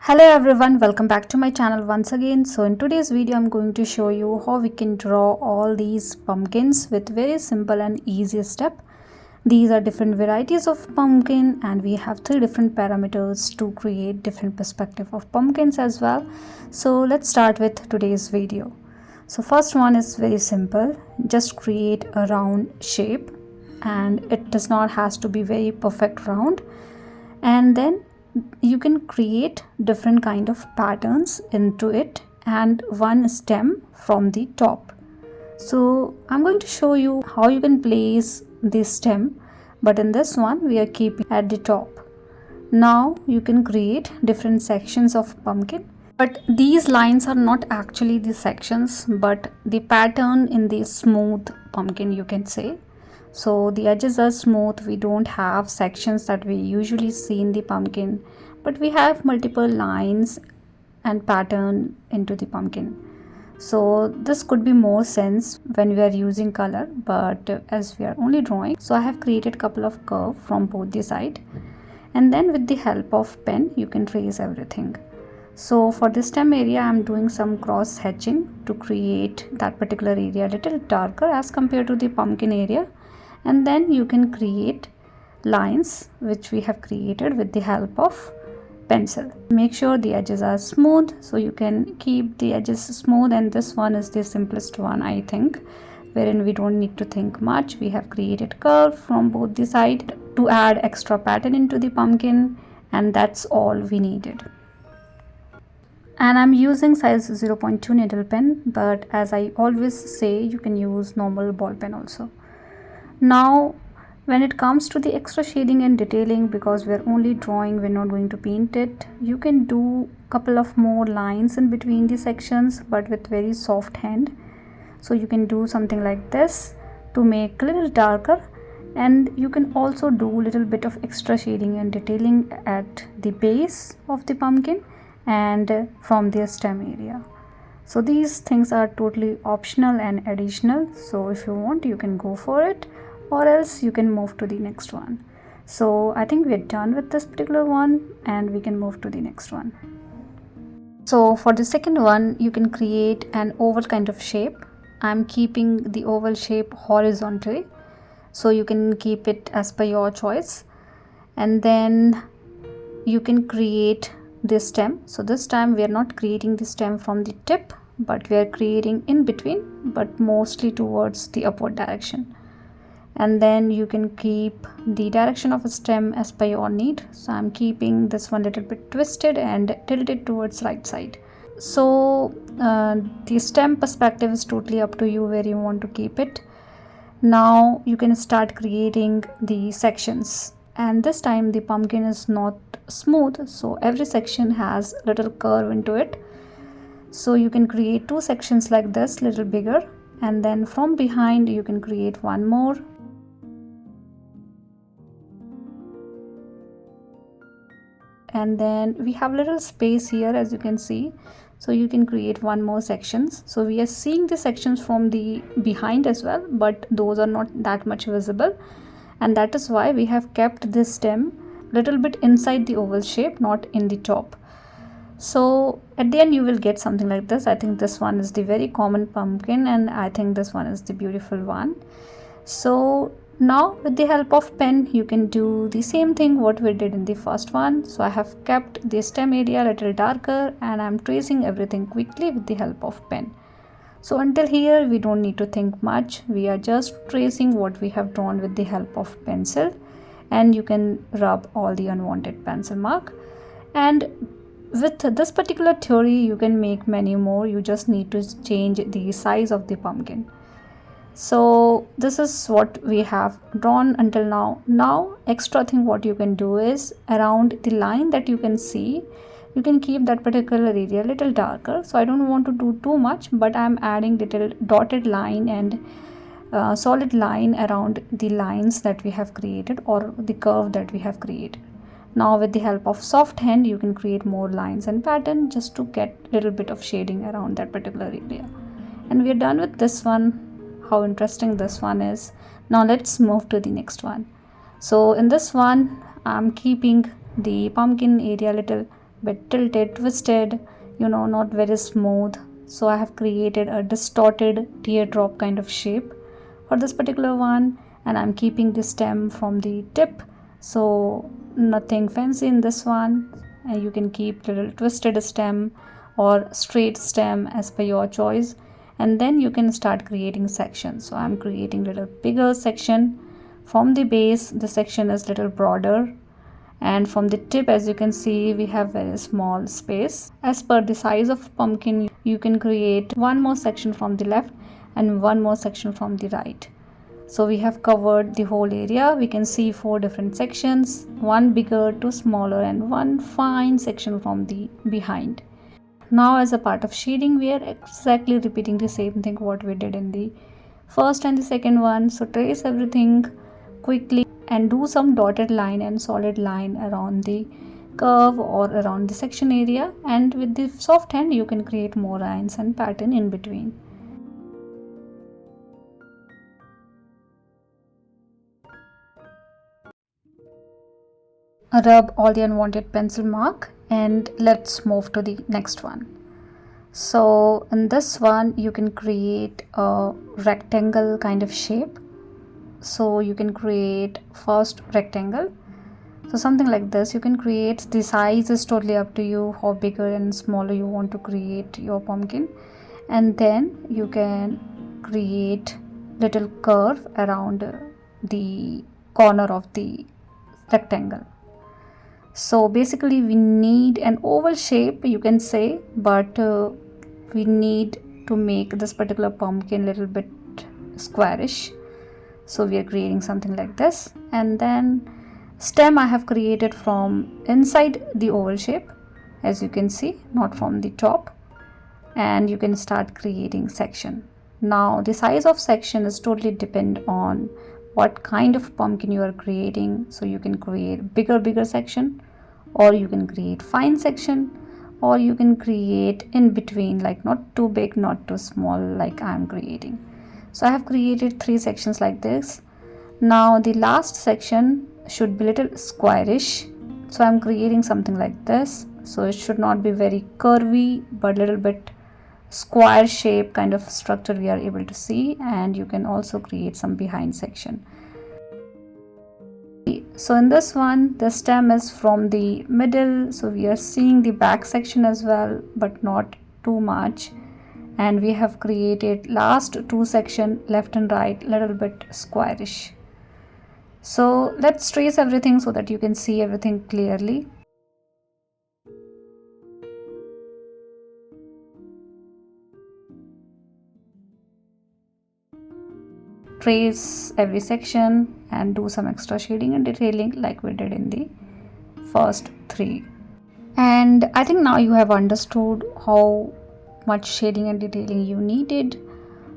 Hello everyone, welcome back to my channel once again. So in today's video I'm going to show you how we can draw all these pumpkins with very simple and easy step. These are different varieties of pumpkin and we have three different parameters to create different perspective of pumpkins as well. So let's start with today's video. So first one is very simple, just create a round shape, and it does not has to be very perfect round, and then you can create different kind of patterns into it and one stem from the top. So I'm going to show you how you can place this stem, but in this one we are keeping at the top. Now you can create different sections of pumpkin, but these lines are not actually the sections but the pattern in the smooth pumpkin, you can say. So the edges are smooth, we don't have sections that we usually see in the pumpkin, but we have multiple lines and pattern into the pumpkin. So this could be more sense when we are using color, but as we are only drawing, so I have created couple of curve from both the side, and then with the help of pen you can trace everything. So for this stem area I am doing some cross hatching to create that particular area a little darker as compared to the pumpkin area, and then you can create lines which we have created with the help of pencil. Make sure the edges are smooth, so you can keep the edges smooth, and this one is the simplest one I think, wherein we don't need to think much. We have created curve from both the side to add extra pattern into the pumpkin, and that's all we needed. And I'm using size 0.2 needle pen, but as I always say, you can use normal ball pen also. Now when it comes to the extra shading and detailing, because we're only drawing, we're not going to paint it, you can do couple of more lines in between the sections but with very soft hand. So you can do something like this to make a little darker, and you can also do a little bit of extra shading and detailing at the base of the pumpkin and from the stem area. So these things are totally optional and additional, so if you want you can go for it, or else you can move to the next one. So I think we're done with this particular one and we can move to the next one. So for the second one you can create an oval kind of shape. I'm keeping the oval shape horizontally, so you can keep it as per your choice, and then you can create this stem. So this time we are not creating the stem from the tip, but we are creating in between, but mostly towards the upward direction. And then you can keep the direction of a stem as per your need. So I'm keeping this one a little bit twisted and tilted towards right side. So the stem perspective is totally up to you where you want to keep it. Now you can start creating the sections, and this time the pumpkin is not smooth, so every section has little curve into it. So you can create two sections like this, little bigger, and then from behind you can create one more. And then we have little space here as you can see, so you can create one more sections. So we are seeing the sections from the behind as well, but those are not that much visible, and that is why we have kept this stem little bit inside the oval shape, not in the top. So at the end you will get something like this. I think this one is the very common pumpkin, and I think this one is the beautiful one. So now with the help of pen you can do the same thing what we did in the first one. So I have kept the stem area a little darker and I'm tracing everything quickly with the help of pen. So until here we don't need to think much, we are just tracing what we have drawn with the help of pencil, and you can rub all the unwanted pencil mark. And with this particular theory you can make many more, you just need to change the size of the pumpkin. So this is what we have drawn until now. Now extra thing what you can do is around the line that you can see, you can keep that particular area a little darker. So I don't want to do too much, but I'm adding little dotted line and solid line around the lines that we have created or the curve that we have created. Now with the help of soft hand you can create more lines and pattern just to get little bit of shading around that particular area. And we are done with this one. How interesting this one is. Now let's move to the next one. So in this one I'm keeping the pumpkin area little bit tilted, twisted, not very smooth. So I have created a distorted teardrop kind of shape for this particular one, and I'm keeping the stem from the tip, so nothing fancy in this one. And you can keep little twisted stem or straight stem as per your choice, and then you can start creating sections. So I'm creating little bigger section from the base. The section is little broader, and from the tip, as you can see, we have very small space. As per the size of pumpkin, you can create one more section from the left and one more section from the right. So we have covered the whole area. We can see 4 different sections, one bigger, 2 smaller, and one fine section from the behind. Now as a part of shading, we are exactly repeating the same thing what we did in the first and the second one. So trace everything quickly and do some dotted line and solid line around the curve or around the section area, and with the soft hand you can create more lines and pattern in between. Rub all the unwanted pencil mark, and let's move to the next one. So in this one you can create a rectangle kind of shape. So you can create first rectangle, so something like this you can create. The size is totally up to you, how bigger and smaller you want to create your pumpkin. And then you can create little curve around the corner of the rectangle. So basically we need an oval shape, you can say, but we need to make this particular pumpkin little bit squarish. So we are creating something like this, and then stem I have created from inside the oval shape, as you can see, not from the top. And you can start creating section. Now the size of section is totally depend on what kind of pumpkin you are creating. So you can create bigger section, or you can create fine section, or you can create in between, like not too big, not too small, like I am creating. So I have created 3 sections like this. Now the last section should be little squarish, so I'm creating something like this. So it should not be very curvy, but little bit square shape kind of structure we are able to see. And you can also create some behind section. So in this one the stem is from the middle, so we are seeing the back section as well, but not too much. And we have created last 2 section left and right little bit squarish. So let's trace everything so that you can see everything clearly. Trace every section and do some extra shading and detailing like we did in the first 3. And I think now you have understood how much shading and detailing you needed.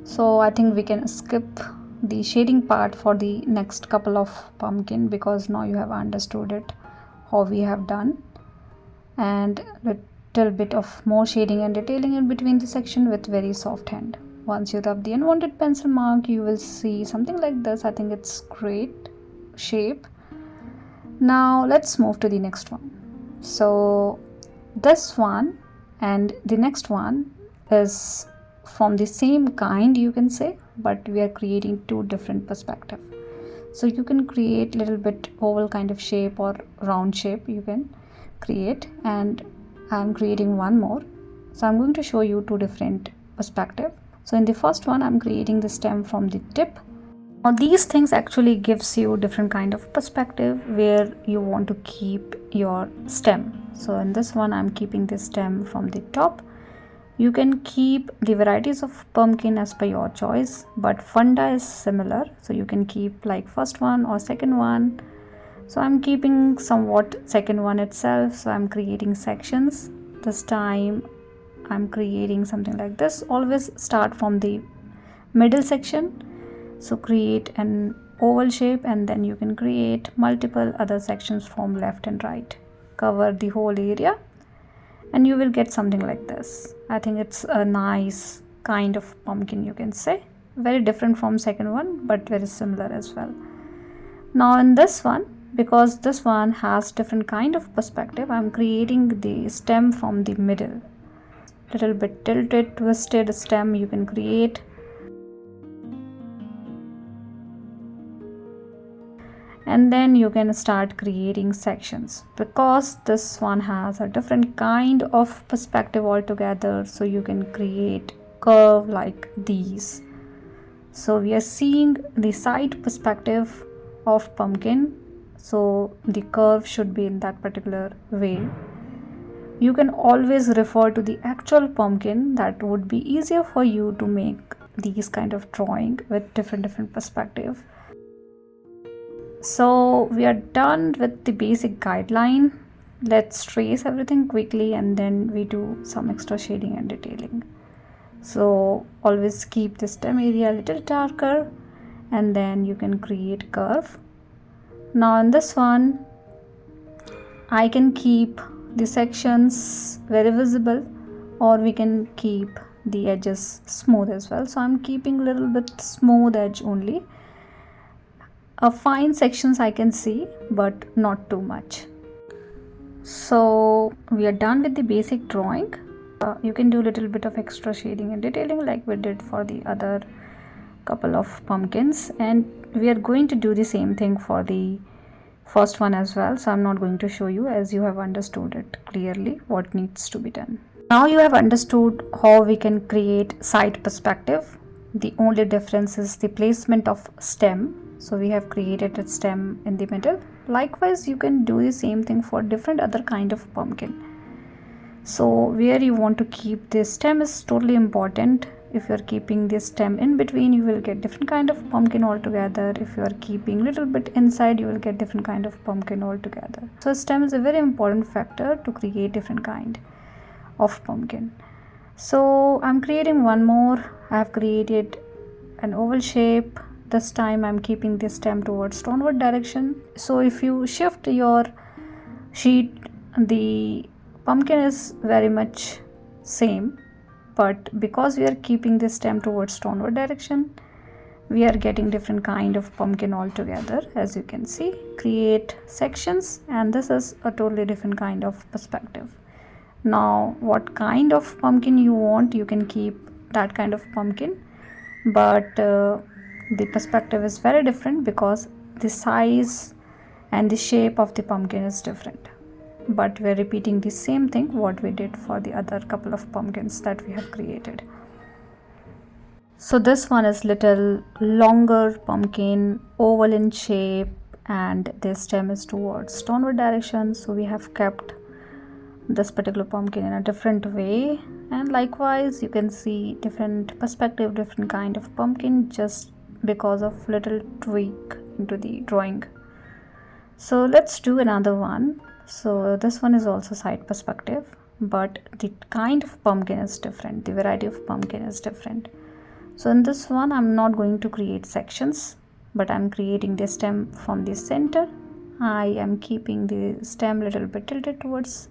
So I think we can skip the shading part for the next couple of pumpkin, because now you have understood it how we have done. And little bit of more shading and detailing in between the section with very soft hand. Once you rub the unwanted pencil mark, you will see something like this. I think it's great shape. Now let's move to the next one. So this one and the next one is from the same kind, you can say, but we are creating 2 different perspective. So you can create little bit oval kind of shape or round shape you can create, and I'm creating one more. So I'm going to show you 2 different perspective. So in the first one I'm creating the stem from the tip. Now these things actually gives you different kind of perspective where you want to keep your stem. So in this one I'm keeping the stem from the top. You can keep the varieties of pumpkin as per your choice, but funda is similar, so you can keep like first one or second one. So I'm keeping somewhat second one itself. So I'm creating sections. This time I'm creating something like this. Always start from the middle section. So create an oval shape, and then you can create multiple other sections from left and right. Cover the whole area and you will get something like this. I think it's a nice kind of pumpkin, you can say. Very different from second one, but very similar as well. Now in this one because this one has different kind of perspective, I'm creating the stem from the middle. Little bit tilted, twisted stem you can create. And then you can start creating sections, because this one has a different kind of perspective altogether, so you can create curve like these. So we are seeing the side perspective of pumpkin, so the curve should be in that particular way. You can always refer to the actual pumpkin, that would be easier for you to make these kind of drawing with different perspective. So we are done with the basic guideline. Let's trace everything quickly and then we do some extra shading and detailing. So always keep the stem area a little darker and then you can create curve. Now in this one I can keep the sections very visible, or we can keep the edges smooth as well. So I'm keeping a little bit smooth edge only. Fine sections I can see, but not too much. So we are done with the basic drawing. You can do a little bit of extra shading and detailing like we did for the other couple of pumpkins, and we are going to do the same thing for the first one as well. So I'm not going to show you, as you have understood it clearly what needs to be done. Now you have understood how we can create side perspective. The only difference is the placement of stem. So we have created a stem in the middle. Likewise, you can do the same thing for different other kind of pumpkin. So where you want to keep the stem is totally important. If you are keeping the stem in between, you will get different kind of pumpkin altogether. If you are keeping little bit inside, you will get different kind of pumpkin altogether. So stem is a very important factor to create different kind of pumpkin. So I'm creating one more. I have created an oval shape. This time I'm keeping the stem towards downward direction. So if you shift your sheet, the pumpkin is very much same, but because we are keeping the stem towards downward direction, we are getting different kind of pumpkin altogether. As you can see, create sections, and this is a totally different kind of perspective. Now what kind of pumpkin you want, you can keep that kind of pumpkin, but the perspective is very different because the size and the shape of the pumpkin is different. But we're repeating the same thing what we did for the other couple of pumpkins that we have created. So this one is little longer pumpkin, oval in shape, and the stem is towards downward direction. So we have kept this particular pumpkin in a different way, and likewise you can see different perspective, different kind of pumpkin, just because of little tweak into the drawing. So let's do another one. So this one is also side perspective, but the kind of pumpkin is different, the variety of pumpkin is different. So in this one I'm not going to create sections, but I'm creating the stem from the center. I am keeping the stem little bit tilted towards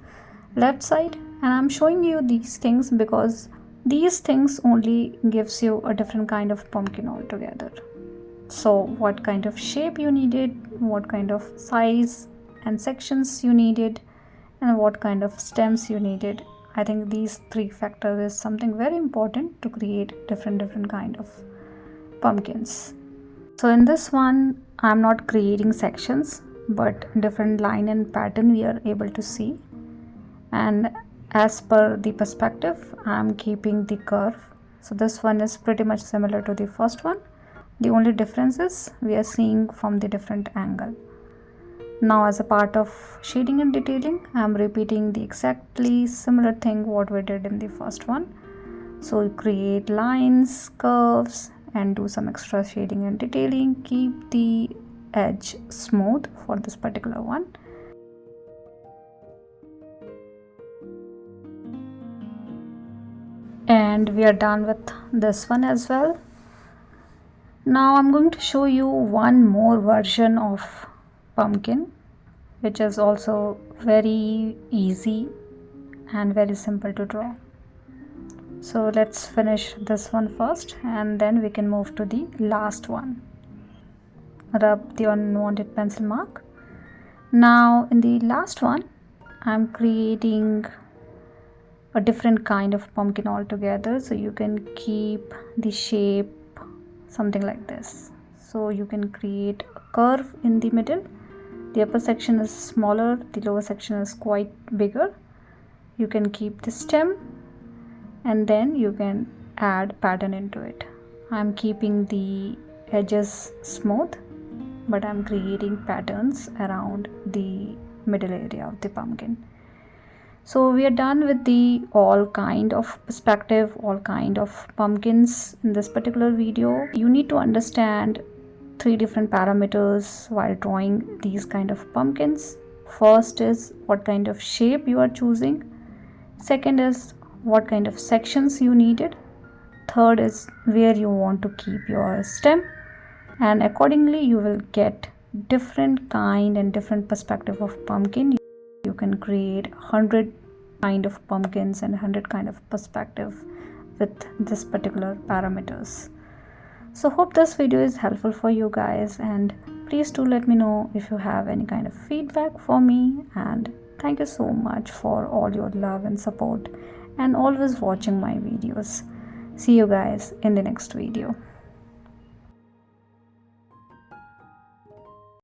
left side, and I'm showing you these things because these things only gives you a different kind of pumpkin altogether. So what kind of shape you needed, what kind of size and sections you needed, and what kind of stems you needed, I think these three factors is something very important to create different kind of pumpkins. So in this one I'm not creating sections, but different line and pattern we are able to see, and as per the perspective I'm keeping the curve. So this one is pretty much similar to the first one. The only difference is we are seeing from the different angle. Now as a part of shading and detailing, I am repeating the exactly similar thing what we did in the first one. So you create lines, curves, and do some extra shading and detailing. Keep the edge smooth for this particular one. And we are done with this one as well. Now I'm going to show you one more version of pumpkin, which is also very easy and very simple to draw. So let's finish this one first, and then we can move to the last one. Rub the unwanted pencil mark Now in the last one, I'm creating a different kind of pumpkin altogether, so you can keep the shape something like this. So you can create a curve in the middle. The upper section is smaller, the lower section is quite bigger. You can keep the stem and then you can add pattern into it. I'm keeping the edges smooth, but I'm creating patterns around the middle area of the pumpkin. So we are done with the all kind of perspective, all kind of pumpkins in this particular video. You need to understand 3 different parameters while drawing these kind of pumpkins. First is what kind of shape you are choosing. Second is what kind of sections you needed. Third is where you want to keep your stem, and accordingly you will get different kind and different perspective of pumpkin. You can create 100 kind of pumpkins and 100 kind of perspective with this particular parameters. So hope this video is helpful for you guys, and please do let me know if you have any kind of feedback for me. And thank you so much for all your love and support and always watching my videos. See you guys in the next video.